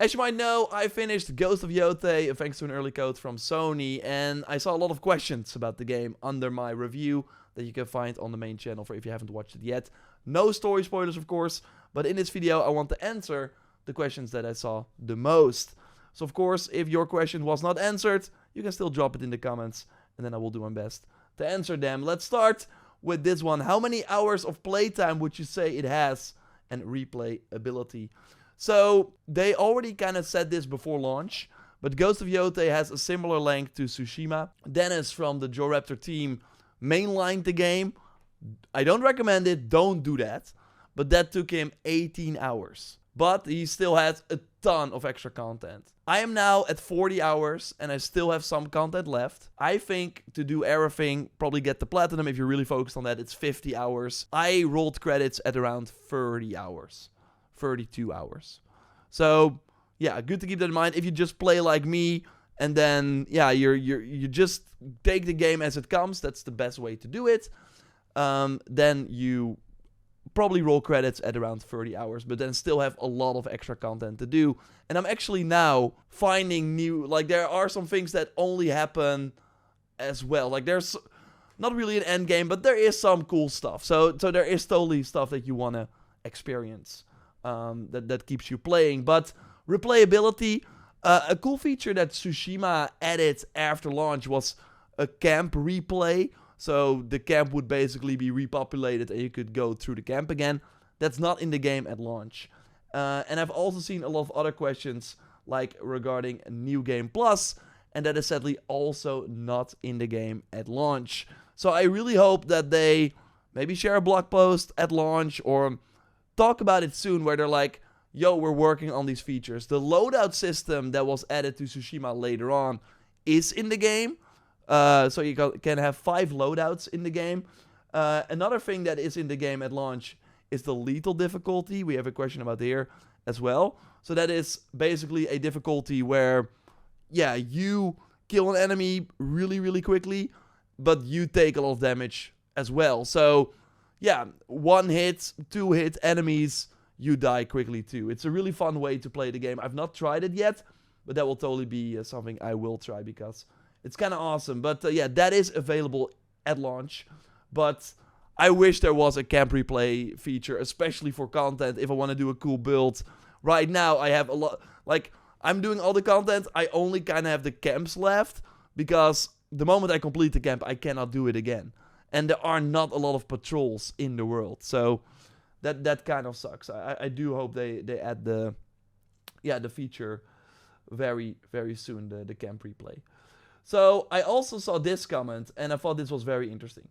As you might know, I finished Ghost of Yotei thanks to an early code from Sony, and I saw a lot of questions about the game under my review that you can find on the main channel for if you haven't watched it yet. No story spoilers, of course, but in this video I want to answer the questions that I saw the most. So of course, if your question was not answered, you can still drop it in the comments, and then I will do my best to answer them. Let's start with this one. How many hours of playtime would you say it has, and replay ability? So they already kind of said this before launch, but Ghost of Yotei has a similar length to Tsushima. Dennis from the JorRaptor team mainlined the game. I don't recommend it, don't do that. But that took him 18 hours. But he still had a ton of extra content. I am now at 40 hours and I still have some content left. I think to do everything, probably get the platinum if you're really focused on that, it's 50 hours. I rolled credits at around 30 hours. 32 hours. So yeah, good to keep that in mind. If you just play like me and then yeah, you just take the game as it comes, that's the best way to do it. Then you probably roll credits at around 30 hours, but then still have a lot of extra content to do. And I'm actually now finding new, like there are some things that only happen as well. Like there's not really an end game, but there is some cool stuff. So there is totally stuff that you want to experience. That keeps you playing. But replayability, a cool feature that Tsushima added after launch was a camp replay. So the camp would basically be repopulated and you could go through the camp again. That's not in the game at launch. And I've also seen a lot of other questions like regarding New Game Plus, and that is sadly also not in the game at launch. So I really hope that they maybe share a blog post at launch or talk about it soon where they're like, yo, we're working on these features. The loadout system that was added to Tsushima later on is in the game. So you can have 5 loadouts in the game. Another thing that is in the game at launch is the lethal difficulty. We have a question about here as well. So that is basically a difficulty where, yeah, you kill an enemy really, really quickly, but you take a lot of damage as well. So yeah, 1 hit, 2 hit enemies, you die quickly too. It's a really fun way to play the game. I've not tried it yet, but that will totally be something I will try because it's kind of awesome. But yeah, that is available at launch. But I wish there was a camp replay feature, especially for content if I want to do a cool build. Right now, I have a lot, like, I'm doing all the content. I only kind of have the camps left because the moment I complete the camp, I cannot do it again. And there are not a lot of patrols in the world. So that kind of sucks. I do hope they add the feature very, very soon, the camp replay. So I also saw this comment and I thought this was very interesting.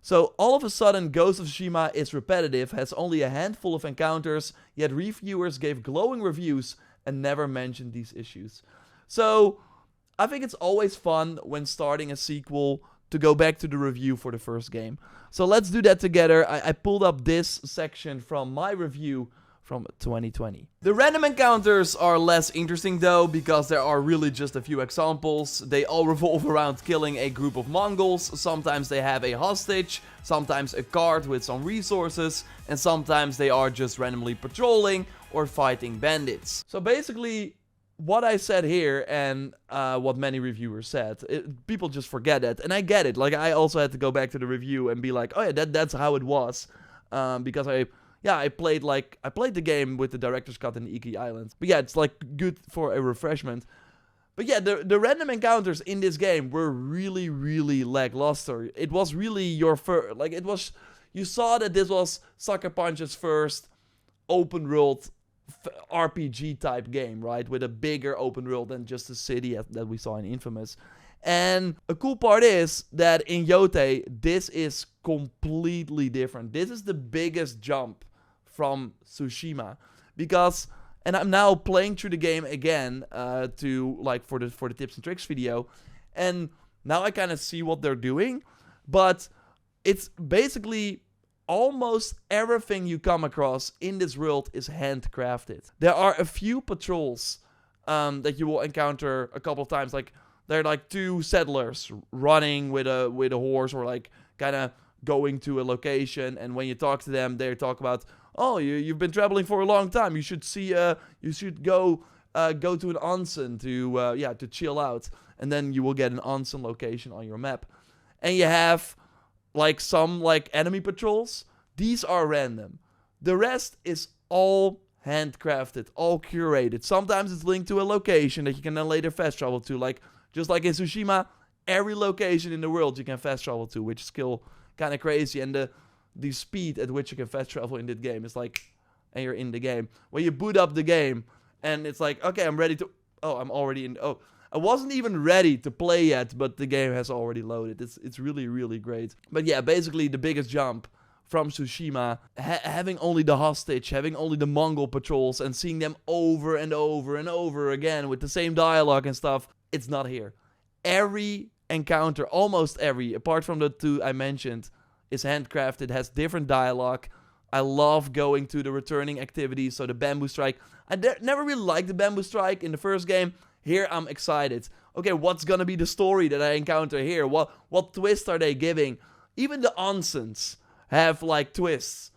So all of a sudden Ghost of Tsushima is repetitive, has only a handful of encounters, yet reviewers gave glowing reviews and never mentioned these issues. So I think it's always fun when starting a sequel to go back to the review for the first game. So let's do that together. I pulled up this section from my review from 2020. The random encounters are less interesting though, because there are really just a few examples. They all revolve around killing a group of Mongols. Sometimes they have a hostage, sometimes a cart with some resources, and sometimes they are just randomly patrolling or fighting bandits. So basically, what I said here and what many reviewers said, people just forget that, and I get it. Like I also had to go back to the review and be like, oh yeah, that's how it was, because I played the game with the director's cut in the Iki Islands. But yeah, it's like good for a refreshment. But yeah, the random encounters in this game were really, really lackluster. It was really your first, like it was, you saw that this was Sucker Punch's first open world RPG type game, right? With a bigger open world than just the city that we saw in Infamous. And a cool part is that in Yotei, this is completely different. This is the biggest jump from Tsushima, because, and I'm now playing through the game again to like for the tips and tricks video, and now I kind of see what they're doing, but it's basically almost everything you come across in this world is handcrafted. There are a few patrols that you will encounter a couple of times, like they're like 2 settlers running with a horse, or like kind of going to a location, and when you talk to them, they talk about, oh, you've been traveling for a long time. You should see, you should go go to an onsen to chill out. And then you will get an onsen location on your map. And you have like some like enemy patrols. These are random. The rest is all handcrafted, all curated. Sometimes it's linked to a location that you can then later fast travel to. Like just like in Tsushima, every location in the world you can fast travel to, which is still kind of crazy. And the speed at which you can fast travel in this game is like, and you're in the game. When you boot up the game, and it's like, okay, I'm ready to. Oh, I'm already in. Oh, I wasn't even ready to play yet, but the game has already loaded. It's really, really great. But yeah, basically the biggest jump from Tsushima, having only the hostage, having only the Mongol patrols, and seeing them over and over and over again with the same dialogue and stuff, it's not here. Every encounter, almost every, apart from the 2 I mentioned, is handcrafted, has different dialogue. I love going to the returning activities, so the bamboo strike. I never really liked the bamboo strike in the first game. Here I'm excited. Okay, what's gonna be the story that I encounter here? What twists are they giving? Even the onsens have like twists.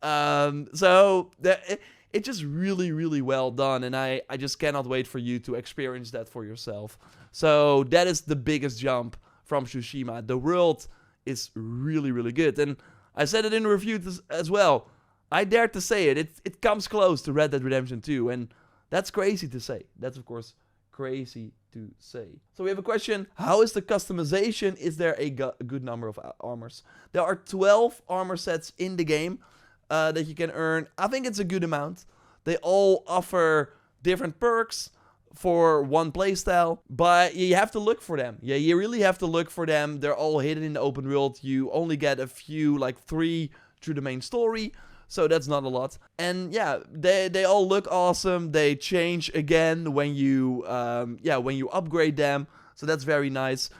So it's just really, really well done, and I just cannot wait for you to experience that for yourself. So that is the biggest jump from Tsushima. The world is really, really good, and I said it in the review as well. I dare to say it. It comes close to Red Dead Redemption 2, and that's crazy to say. That's of course crazy to say. So we have a question. How is the customization? Is there a good number of armors? There are 12 armor sets in the game that you can earn. I think it's a good amount. They all offer different perks for one playstyle, but you have to look for them. Yeah, you really have to look for them. They're all hidden in the open world. You only get a few, like 3 through the main story. So that's not a lot. And yeah, they all look awesome. They change again when you upgrade them. So that's very nice.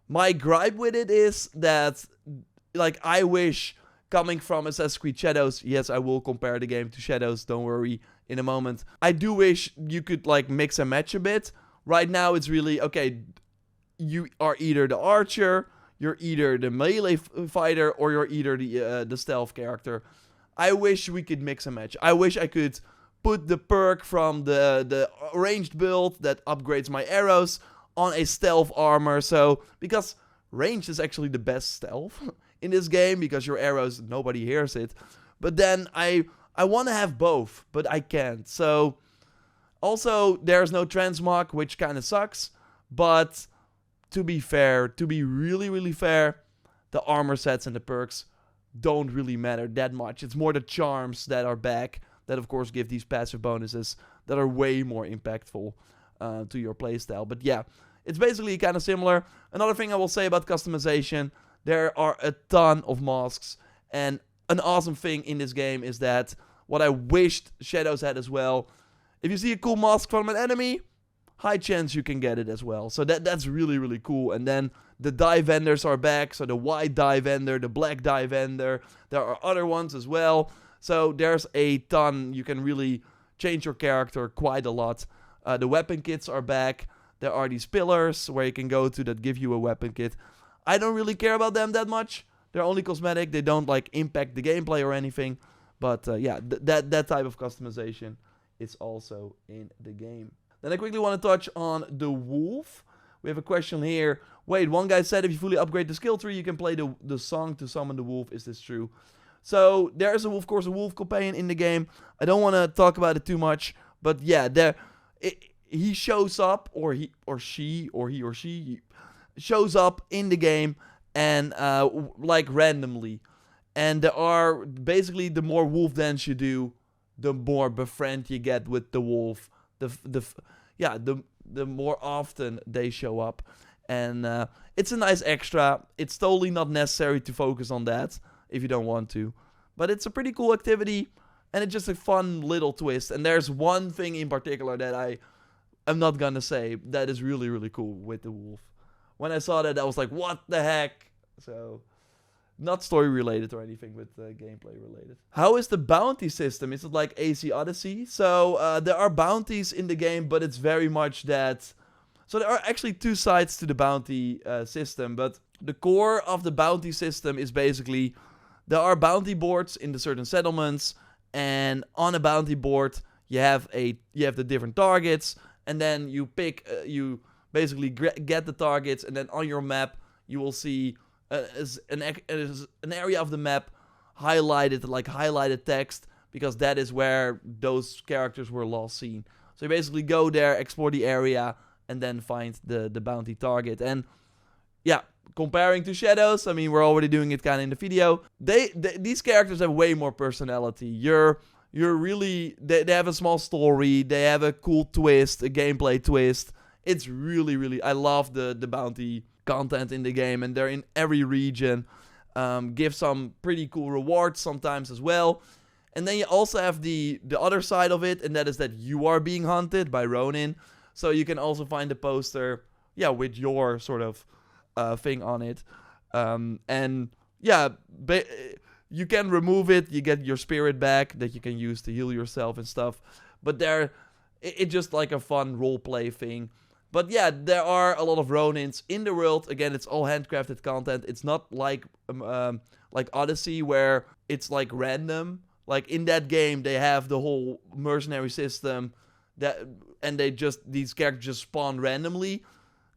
My gripe with it is that, like, I wish, coming from Assassin's Creed Shadows, yes, I will compare the game to Shadows, don't worry, in a moment. I do wish you could, like, mix and match a bit. Right now it's really, okay, you are either the archer, you're either the melee fighter, or you're either the stealth character. I wish we could mix and match. I wish I could put the perk from the ranged build that upgrades my arrows on a stealth armor. So, because ranged is actually the best stealth in this game, because your arrows, nobody hears it. But then I want to have both, but I can't. So, also, there's no transmog, which kind of sucks. But, to be fair, to be really, really fair, the armor sets and the perks don't really matter that much. It's more the charms that are back that of course give these passive bonuses that are way more impactful to your playstyle. But yeah, it's basically kind of similar. Another thing I will say about customization, there are a ton of masks, and an awesome thing in this game is that what I wished Shadows had as well, if you see a cool mask from an enemy, high chance you can get it as well. So that's really, really cool. And then the dye vendors are back. So the white dye vendor, the black dye vendor. There are other ones as well. So there's a ton. You can really change your character quite a lot. The weapon kits are back. There are these pillars where you can go to that give you a weapon kit. I don't really care about them that much. They're only cosmetic. They don't like impact the gameplay or anything. But yeah, that type of customization is also in the game. Then I quickly want to touch on the wolf. We have a question here. Wait, one guy said if you fully upgrade the skill tree, you can play the song to summon the wolf. Is this true? So there is, of course, a wolf companion in the game. I don't want to talk about it too much, but yeah, he shows up, or he or she shows up in the game, and like randomly. And there are basically, the more wolf dance you do, the more befriend you get with the wolf. The more often they show up. And it's a nice extra. It's totally not necessary to focus on that if you don't want to. But it's a pretty cool activity, and it's just a fun little twist. And there's one thing in particular that I am not gonna say that is really, really cool with the wolf. When I saw that, I was like, what the heck? So, not story related or anything, but gameplay related. How is the bounty system? Is it like AC Odyssey? So there are bounties in the game, but it's very much that. So there are actually 2 sides to the bounty system, but the core of the bounty system is basically there are bounty boards in the certain settlements, and on a bounty board you have the different targets, and then you pick, you basically get the targets, and then on your map you will see an area of the map highlighted, like highlighted text, because that is where those characters were last seen. So you basically go there, explore the area, and then find the bounty target. And yeah, comparing to Shadows, I mean, we're already doing it kind of in the video. These characters have way more personality. You're really, they have a small story, they have a cool twist, a gameplay twist. It's really, really, I love the bounty content in the game, and they're in every region. Give some pretty cool rewards sometimes as well. And then you also have the other side of it, and that is that you are being hunted by Ronin. So you can also find a poster, yeah, with your sort of thing on it. And yeah, you can remove it, you get your spirit back that you can use to heal yourself and stuff. But it's just like a fun roleplay thing. But yeah, there are a lot of Ronins in the world. Again, it's all handcrafted content. It's not like Odyssey, where it's like random. Like in that game, they have the whole mercenary system and these characters just spawn randomly.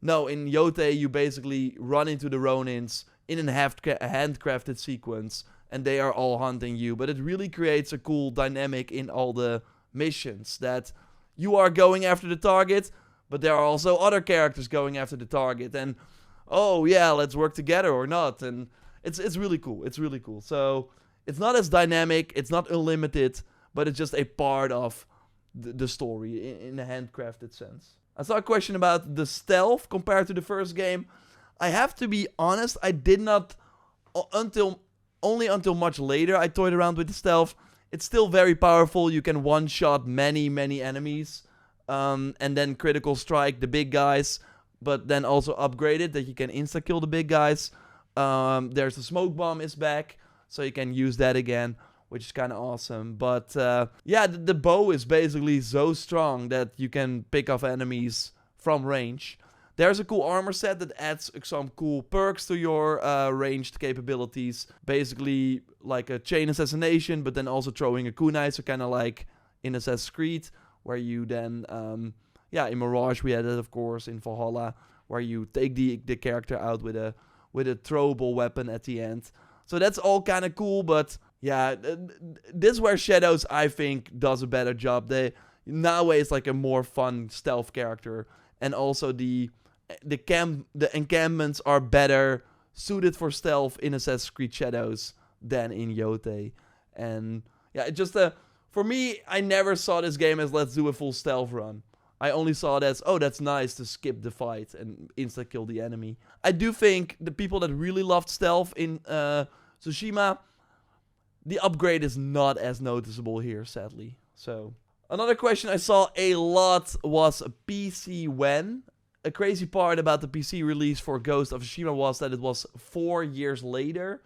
No, in Yotei, you basically run into the Ronins in a handcrafted sequence, and they are all hunting you. But it really creates a cool dynamic in all the missions, that you are going after the target, but there are also other characters going after the target. And, oh yeah, let's work together or not. And it's really cool. It's really cool. So it's not as dynamic, it's not unlimited, but it's just a part of the story in a handcrafted sense. I saw a question about the stealth compared to the first game. I have to be honest, I did not, only until much later I toyed around with the stealth. It's still very powerful. You can one-shot many, many enemies, and then critical strike the big guys, but then also upgrade it that you can insta-kill the big guys. There's the smoke bomb is back, so you can use that again, which is kind of awesome. But yeah, the bow is basically so strong that you can pick off enemies from range. There's a cool armor set that adds some cool perks to your ranged capabilities. Basically like a chain assassination, but then also throwing a kunai, so kind of like in Assassin's Creed, where you then, yeah, in Mirage we had it, of course, in Valhalla, where you take the character out with a throwable weapon at the end. So that's all kind of cool, but yeah, this is where Shadows, I think, does a better job. Nowadays, like a more fun stealth character, and also the encampments are better suited for stealth in Assassin's Creed Shadows than in Yotei. And yeah, it just for me, I never saw this game as let's do a full stealth run. I only saw it as, oh, that's nice to skip the fight and insta-kill the enemy. I do think the people that really loved stealth in Tsushima, the upgrade is not as noticeable here, sadly. So, another question I saw a lot was PC when. A crazy part about the PC release for Ghost of Tsushima was that it was 4 years later.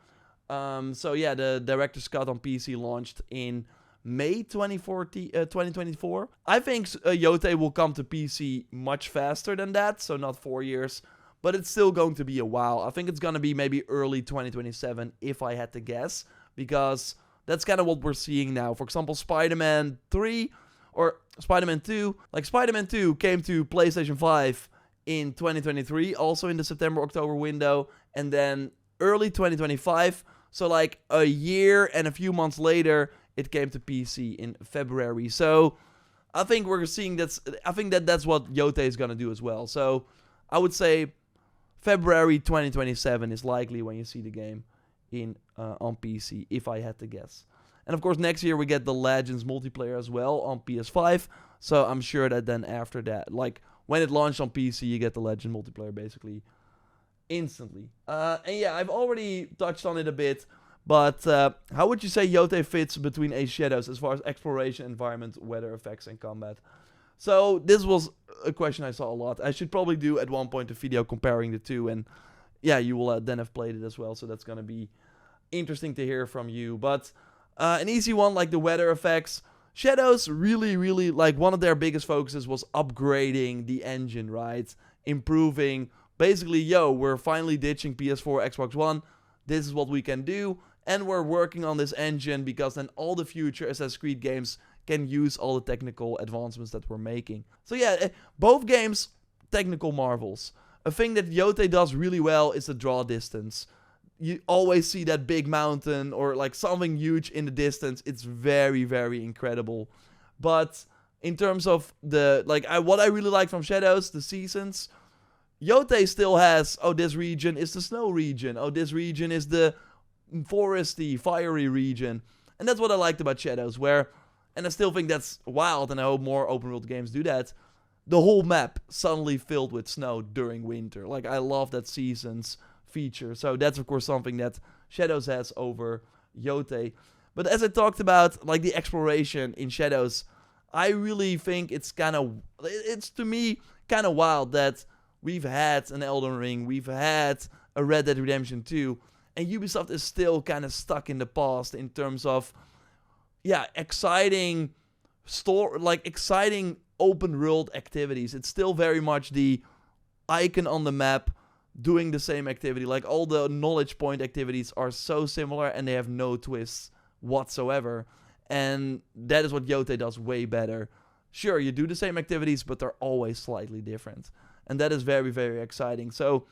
So yeah, the director's cut on PC launched in May 2024. I think Yotei will come to PC much faster than that, so not 4 years, but it's still going to be a while. I think it's going to be maybe early 2027 if I had to guess, because that's kind of what we're seeing now. For example, Spider-Man 3 or Spider-Man 2. Like Spider-Man 2 came to PlayStation 5 in 2023, also in the September-October window, and then early 2025. So like a year and a few months later, it came to PC in February. So I think we're seeing that's what Yotei is gonna do as well. So I would say February 2027 is likely when you see the game in on PC, if I had to guess. And of course, next year we get the Legends multiplayer as well on PS5. So I'm sure that then after that, like when it launched on PC, you get the Legend multiplayer basically instantly. And yeah, I've already touched on it a bit. But how would you say Yotei fits between Ace Shadows as far as exploration, environment, weather effects, and combat? So this was a question I saw a lot. I should probably do at one point a video comparing the two. And yeah, you will then have played it as well. So that's going to be interesting to hear from you. But an easy one like the weather effects. Shadows really, like one of their biggest focuses was upgrading the engine, right? Improving. Basically, we're finally ditching PS4, Xbox One. This is what we can do. And we're working on this engine because then all the future Assassin's Creed games can use all the technical advancements that we're making. So yeah, both games, technical marvels. A thing that Yotei does really well is the draw distance. You always see that big mountain or like something huge in the distance. It's very, very incredible. But in terms of the, like, what I really like from Shadows, the seasons, Yotei still has, oh, this region is the snow region. Oh, this region is the foresty, fiery region. And that's what I liked about Shadows, where, and I still think that's wild, and I hope more open world games do that, the whole map suddenly filled with snow during winter. Like, I love that seasons feature. So that's, of course, something that Shadows has over Yotei. But as I talked about, like, the exploration in Shadows, I really think it's to me kind of wild that we've had an Elden Ring, we've had a Red Dead Redemption 2, and Ubisoft is still kind of stuck in the past in terms of, yeah, exciting exciting open world activities. It's still very much the icon on the map doing the same activity. Like, all the knowledge point activities are so similar and they have no twists whatsoever. And that is what Yotei does way better. Sure, you do the same activities, but they're always slightly different. And that is very, very exciting. So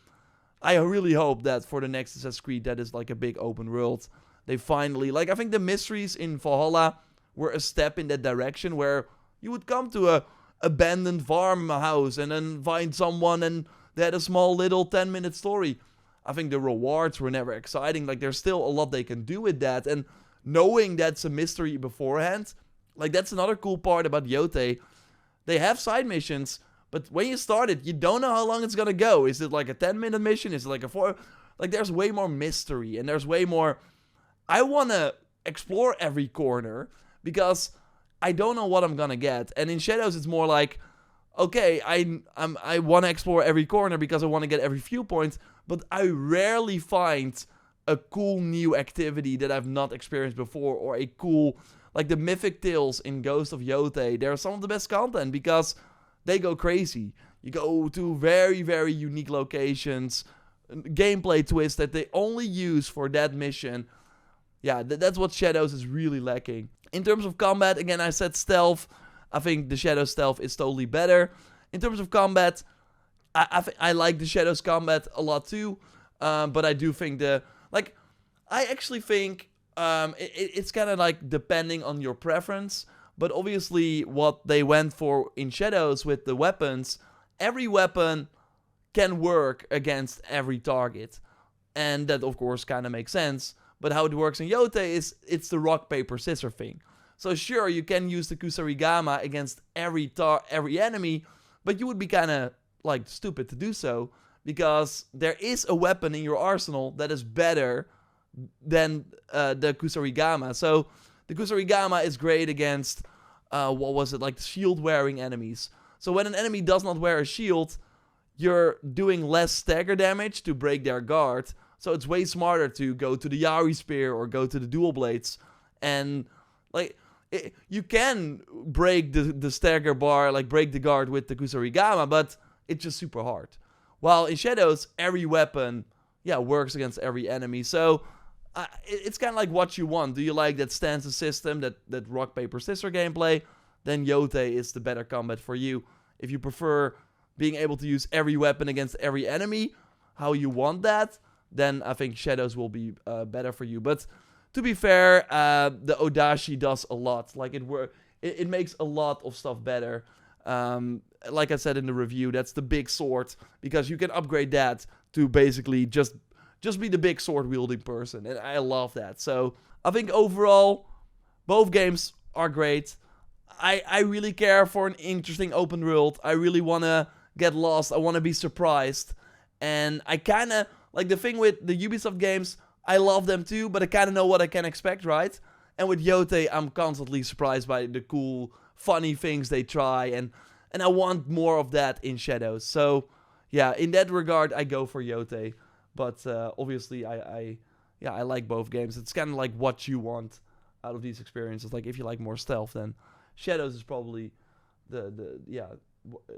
I really hope that for the next Assassin's Creed, that is like a big open world. They finally, like, I think the mysteries in Valhalla were a step in that direction, where you would come to a abandoned farmhouse and then find someone and they had a small little 10-minute story. I think the rewards were never exciting. Like, there's still a lot they can do with that. And knowing that's a mystery beforehand, like, that's another cool part about Yotei. They have side missions, but when you start it, you don't know how long it's gonna go. Is it like a 10-minute mission? Is it like a 4? Like, there's way more mystery, and there's way more. I wanna explore every corner because I don't know what I'm gonna get. And in Shadows, it's more like, okay, I wanna explore every corner because I wanna get every viewpoint, but I rarely find a cool new activity that I've not experienced before, or a cool, like the mythic tales in Ghost of Yotei. They're some of the best content because they go crazy. You go to very, very unique locations, gameplay twists that they only use for that mission. Yeah, that's what Shadows is really lacking. In terms of combat, again, I said stealth. I think the Shadows stealth is totally better. In terms of combat, I like the Shadows combat a lot too. But I do think I actually think it's kind of like depending on your preference. But obviously what they went for in Shadows with the weapons, every weapon can work against every target. And that, of course, kind of makes sense. But how it works in Yotei is it's the rock, paper, scissors thing. So sure, you can use the Kusarigama against every enemy, but you would be kind of like stupid to do so, because there is a weapon in your arsenal that is better than the Kusarigama. So the Kusarigama is great against, like shield-wearing enemies. So when an enemy does not wear a shield, you're doing less stagger damage to break their guard. So it's way smarter to go to the Yari Spear or go to the Dual Blades. And, like, you can break the stagger bar, like break the guard with the Kusarigama, but it's just super hard. While in Shadows, every weapon, works against every enemy. So it's kind of like what you want. Do you like that stanza system, that rock, paper, scissors gameplay? Then Yotei is the better combat for you. If you prefer being able to use every weapon against every enemy, how you want that, then I think Shadows will be better for you. But to be fair, the Odashi does a lot. Like, it makes a lot of stuff better. Like I said in the review, that's the big sword, because you can upgrade that to basically just be the big sword-wielding person. And I love that. So I think overall, both games are great. I really care for an interesting open world. I really want to get lost. I want to be surprised. And I kind of, like, the thing with the Ubisoft games, I love them too, but I kind of know what I can expect, right? And with Yotei, I'm constantly surprised by the cool, funny things they try, and I want more of that in Shadows. So, yeah, in that regard, I go for Yotei. But obviously, I like both games. It's kind of like what you want out of these experiences. Like, if you like more stealth, then Shadows is probably the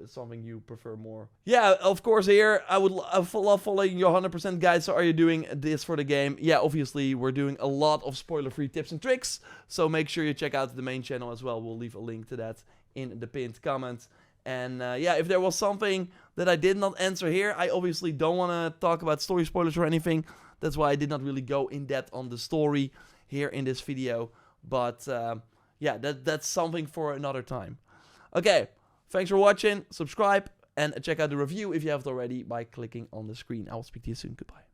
something you prefer more. Yeah, of course here, I would love following your 100% guide. So are you doing this for the game? Yeah, obviously we're doing a lot of spoiler-free tips and tricks. So make sure you check out the main channel as well. We'll leave a link to that in the pinned comment. And yeah, if there was something that I did not answer here, I obviously don't want to talk about story spoilers or anything. That's why I did not really go in depth on the story here in this video. But yeah, that's something for another time. Okay, thanks for watching. Subscribe and check out the review if you haven't already by clicking on the screen. I will speak to you soon. Goodbye.